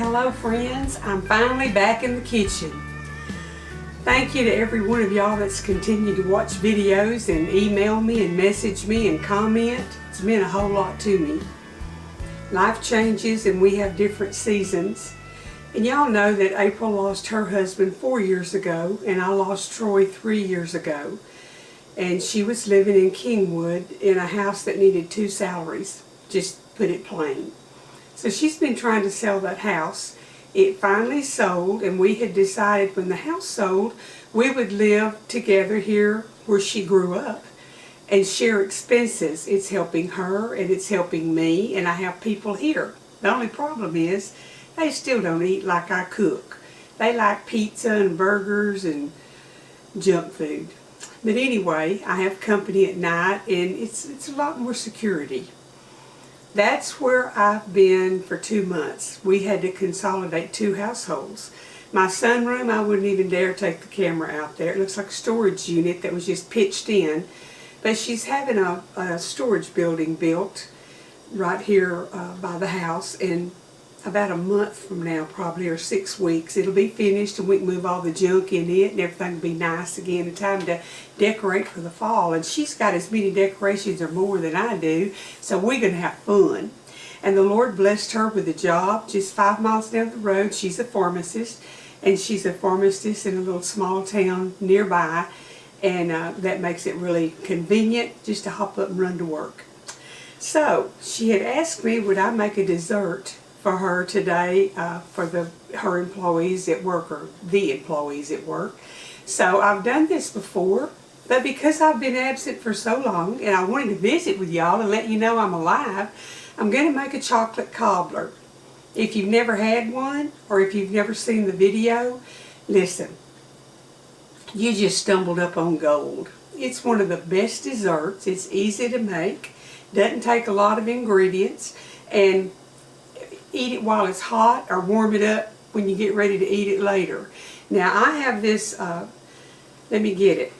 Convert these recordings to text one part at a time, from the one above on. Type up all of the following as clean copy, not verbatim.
Hello friends, I'm finally back in the kitchen. Thank you to every one of y'all that's continued to watch videos and email me and message me and comment. It's meant a whole lot to me. Life changes and we have different seasons. And y'all know that April lost her husband 4 years ago and I lost Troy 3 years ago. And she was living in Kingwood in a house that needed 2 salaries, just put it plain. So she's been trying to sell that house. It finally sold, and we had decided when the house sold, we would live together here where she grew up and share expenses. It's helping her and it's helping me, and I have people here. The only problem is they still don't eat like I cook. They like pizza and burgers and junk food. But anyway, I have company at night, and it's a lot more security. That's where I've been for 2 months. We had to consolidate 2 households. My sunroom, I wouldn't even dare take the camera out there. It looks like a storage unit that was just pitched in. But she's having a storage building built right here by the house. And about a month from now, probably, or 6 weeks, it'll be finished and we can move all the junk in it and everything will be nice again. It's time to decorate for the fall. And she's got as many decorations or more than I do, so we're going to have fun. And the Lord blessed her with a job just 5 miles down the road. She's a pharmacist, and she's a pharmacist in a little small town nearby, and that makes it really convenient just to hop up and run to work. So she had asked me, would I make a dessert for her today for her employees at work, or the employees at work. So I've done this before, but because I've been absent for so long and I wanted to visit with y'all and let you know I'm alive, I'm going to make a chocolate cobbler. If you've never had one, or if you've never seen the video, listen, you just stumbled up on gold. It's one of the best desserts. It's easy to make, doesn't take a lot of ingredients, and eat it while it's hot or warm it up when you get ready to eat it later. Now I have this, let me get it.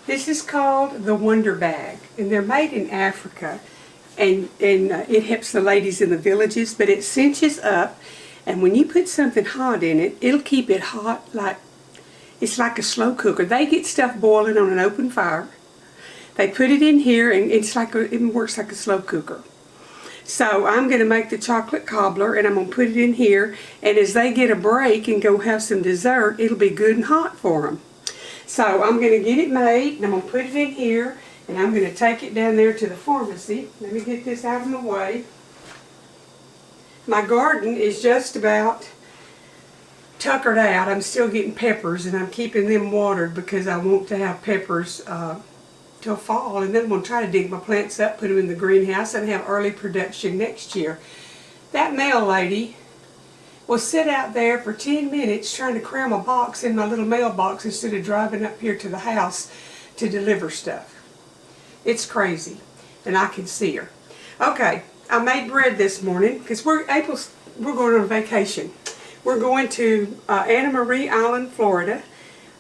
This is called the Wonder Bag, and they're made in Africa. And it helps the ladies in the villages, but it cinches up, and when you put something hot in it, it'll keep it hot like, it's like a slow cooker. They get stuff boiling on an open fire. They put it in here, and it works like a slow cooker. So I'm going to make the chocolate cobbler, and I'm going to put it in here, and as they get a break and go have some dessert, it'll be good and hot for them. So I'm going to get it made, and I'm going to put it in here. And I'm going to take it down there to the pharmacy. Let me get this out of my way. My garden is just about tuckered out. I'm still getting peppers, and I'm keeping them watered because I want to have peppers till fall. And then I'm going to try to dig my plants up, put them in the greenhouse, and have early production next year. That mail lady will sit out there for 10 minutes trying to cram a box in my little mailbox instead of driving up here to the house to deliver stuff. It's crazy, and I can see her. Okay, I made bread this morning because we're going on vacation. We're going to Anna Marie Island, Florida.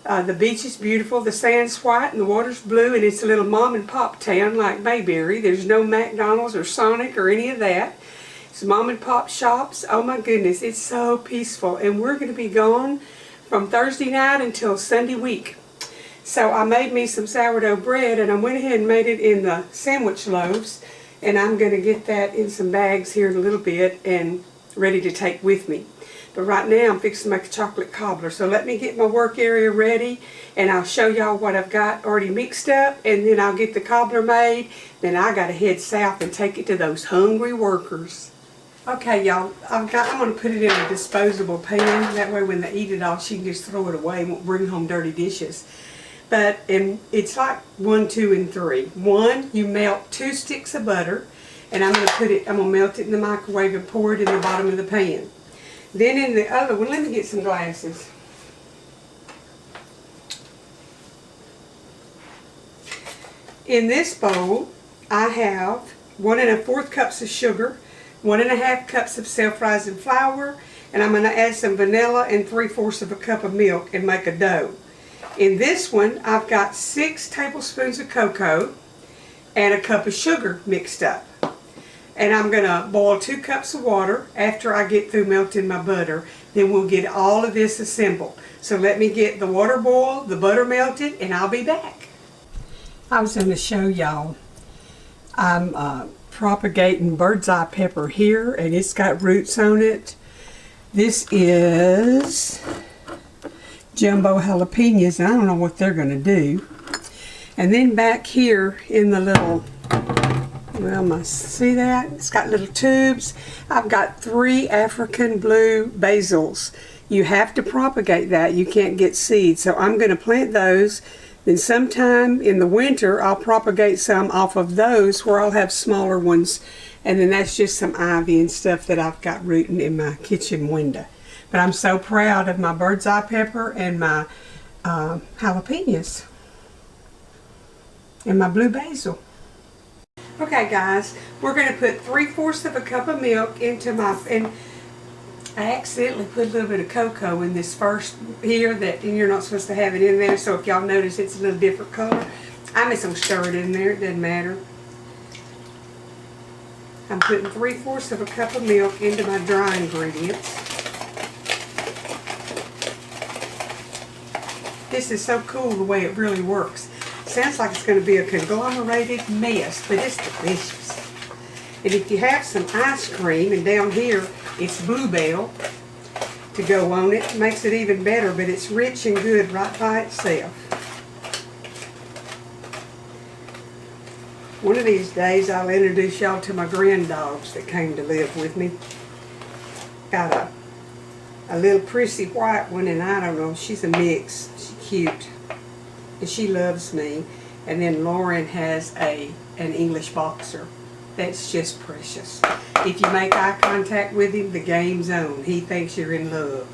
The beach is beautiful, the sand's white and the water's blue, and it's a little mom and pop town like Mayberry. There's no McDonald's or Sonic or any of that. It's mom and pop shops. Oh my goodness, it's so peaceful, and we're going to be gone from Thursday night until Sunday week. So I made me some sourdough bread, and I went ahead and made it in the sandwich loaves, and I'm going to get that in some bags here in a little bit and ready to take with me. But right now I'm fixing to make a chocolate cobbler, so let me get my work area ready, and I'll show y'all what I've got already mixed up, and then I'll get the cobbler made. Then I got to head south and take it to those hungry workers. Okay, y'all, I'm going to put it in a disposable pan. That way when they eat it all, she can just throw it away and won't bring home dirty dishes. But it's like 1, 2, and 3. 1, you melt 2 sticks of butter, and I'm going to melt it in the microwave and pour it in the bottom of the pan. Then in the other one, let me get some glasses. In this bowl, I have 1 1/4 cups of sugar, 1 1/2 cups of self-rising flour, And I'm going to add some vanilla and 3/4 of a cup of milk and make a dough. In this one, I've got 6 tablespoons of cocoa and a cup of sugar mixed up. And I'm going to boil 2 cups of water after I get through melting my butter. Then we'll get all of this assembled. So let me get the water boiled, the butter melted, and I'll be back. I was going to show y'all. I'm propagating bird's eye pepper here, and it's got roots on it. This is jumbo jalapenos, and I don't know what they're going to do. And then back here in the little, well, see that? It's got little tubes. I've got 3 African blue basils. You have to propagate that. You can't get seeds. So I'm going to plant those. Then sometime in the winter, I'll propagate some off of those where I'll have smaller ones. And then that's just some ivy and stuff that I've got rooting in my kitchen window. But I'm so proud of my bird's eye pepper and my jalapenos and my blue basil. Okay guys, we're going to put 3/4 of a cup of milk into my, and I accidentally put a little bit of cocoa in this first here, that, and you're not supposed to have it in there, so if y'all notice it's a little different color, I'm just going to stir it in there, it doesn't matter. I'm putting 3/4 of a cup of milk into my dry ingredients. This is so cool the way it really works. Sounds like it's going to be a conglomerated mess, but it's delicious. And if you have some ice cream, and down here it's bluebell to go on it, makes it even better, but it's rich and good right by itself. One of these days I'll introduce y'all to my granddogs that came to live with me. Got a little prissy white one, and I don't know, she's a mix. She's cute. And she loves me. And then Lauren has an English boxer. That's just precious. If you make eye contact with him, the game's on. He thinks you're in love.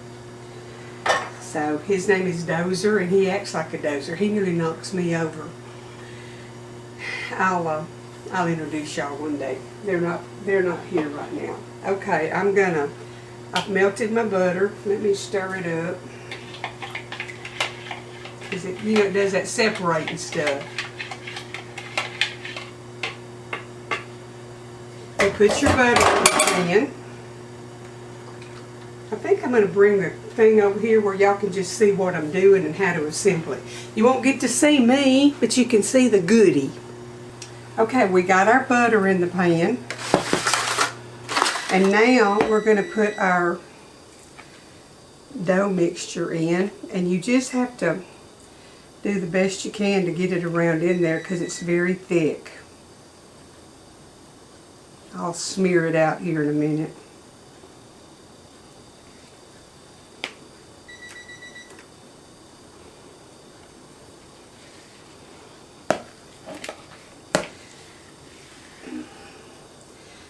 So his name is Dozer, and he acts like a dozer. He nearly knocks me over. I'll introduce y'all one day. They're not here right now. Okay, I've melted my butter. Let me stir it up. Because it, you know, it does that separating stuff. You put your butter in the pan. I think I'm going to bring the thing over here where y'all can just see what I'm doing and how to assemble it. You won't get to see me, but you can see the goodie. Okay, we got our butter in the pan. And now we're going to put our dough mixture in. And you just have to do the best you can to get it around in there because it's very thick. I'll smear it out here in a minute.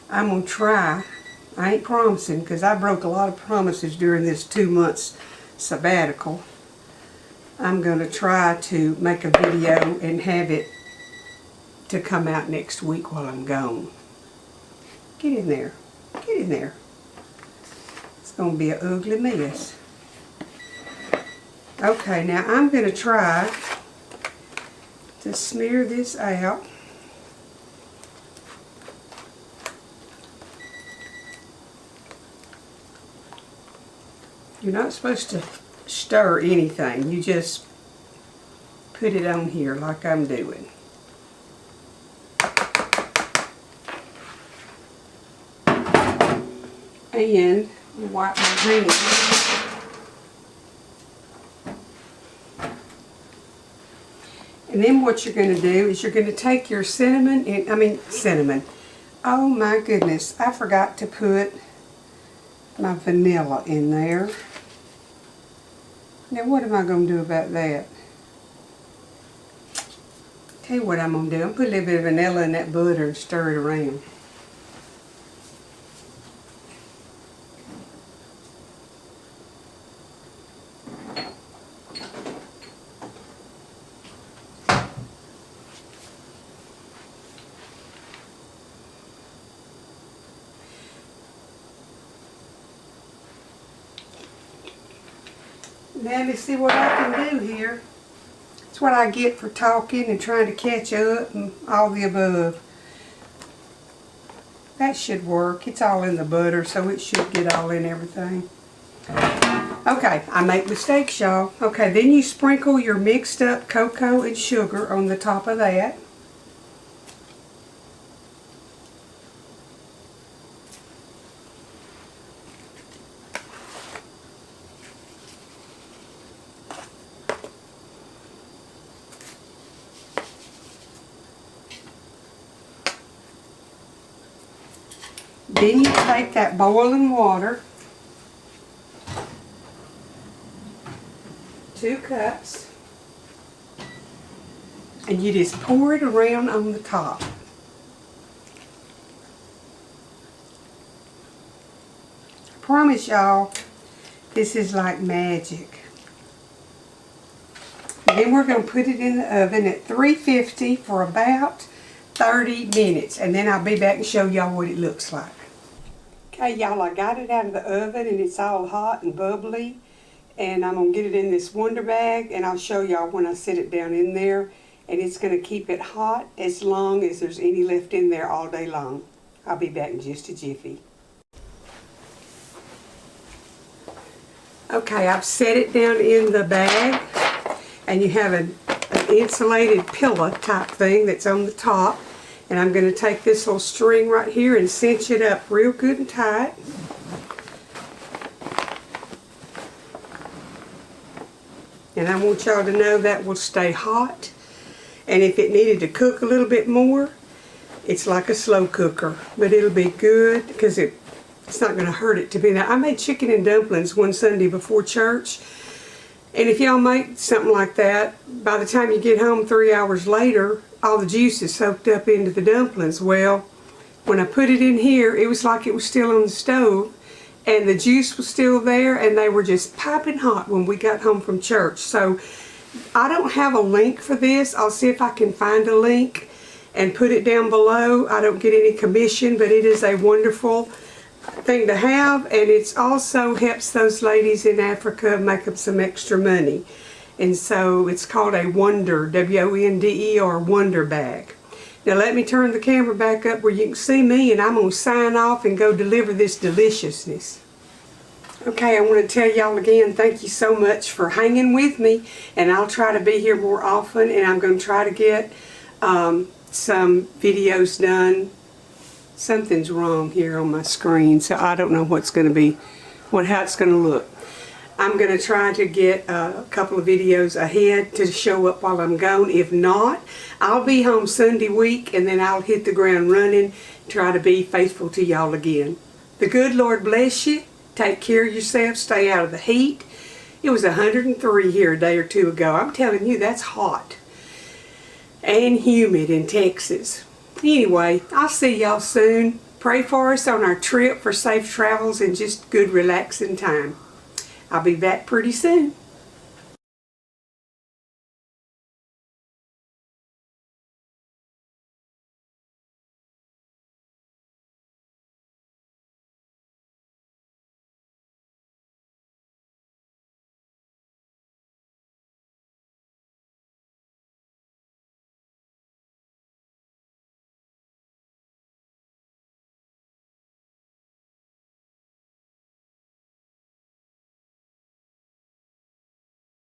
I'm going to try, I ain't promising because I broke a lot of promises during this 2 months sabbatical. I'm going to try to make a video and have it to come out next week while I'm gone. Get in there. Get in there. It's going to be an ugly mess. Okay, now I'm going to try to smear this out. You're not supposed to stir anything. You just put it on here like I'm doing. And wipe my hands. And then what you're going to do is you're going to take your cinnamon. Oh my goodness, I forgot to put my vanilla in there. Now what am I going to do about that? Tell you what I'm going to do. I'm going to put a little bit of vanilla in that butter and stir it around. Now let's see what I can do here. It's what I get for talking and trying to catch up and all the above. That should work. It's all in the butter, so it should get all in everything. Okay, I make mistakes, y'all. Okay, then you sprinkle your mixed up cocoa and sugar on the top of that. Then you take that boiling water, 2 cups, and you just pour it around on the top. I promise y'all, this is like magic. And then we're going to put it in the oven at 350 for about 30 minutes, and then I'll be back and show y'all what it looks like. Okay, y'all, I got it out of the oven and it's all hot and bubbly, and I'm going to get it in this Wonder Bag, and I'll show y'all when I set it down in there, and it's going to keep it hot as long as there's any left in there all day long. I'll be back in just a jiffy. Okay, I've set it down in the bag, and you have an insulated pillow type thing that's on the top. And I'm going to take this little string right here and cinch it up real good and tight. And I want y'all to know that will stay hot. And if it needed to cook a little bit more, it's like a slow cooker. But it'll be good because it's not going to hurt it to be that. I made chicken and dumplings one Sunday before church. And if y'all make something like that, by the time you get home 3 hours later, all the juice is soaked up into the dumplings. Well, when I put it in here, it was like it was still on the stove, and the juice was still there, and they were just piping hot when we got home from church. So I don't have a link for this. I'll see if I can find a link and put it down below. I don't get any commission, but it is a wonderful thing to have, and it also helps those ladies in Africa make up some extra money. And so it's called a Wonder, W-O-N-D-E-R, Wonder Bag. Now let me turn the camera back up where you can see me, and I'm going to sign off and go deliver this deliciousness. Okay, I want to tell y'all again, thank you so much for hanging with me, and I'll try to be here more often, and I'm going to try to get some videos done. Something's wrong here on my screen, so I don't know what's going to be, how it's going to look. I'm going to try to get a couple of videos ahead to show up while I'm gone. If not, I'll be home Sunday week, and then I'll hit the ground running, try to be faithful to y'all again. The good Lord bless you. Take care of yourself. Stay out of the heat. It was 103 here a day or two ago. I'm telling you, that's hot and humid in Texas. Anyway, I'll see y'all soon. Pray for us on our trip for safe travels and just good relaxing time. I'll be back pretty soon.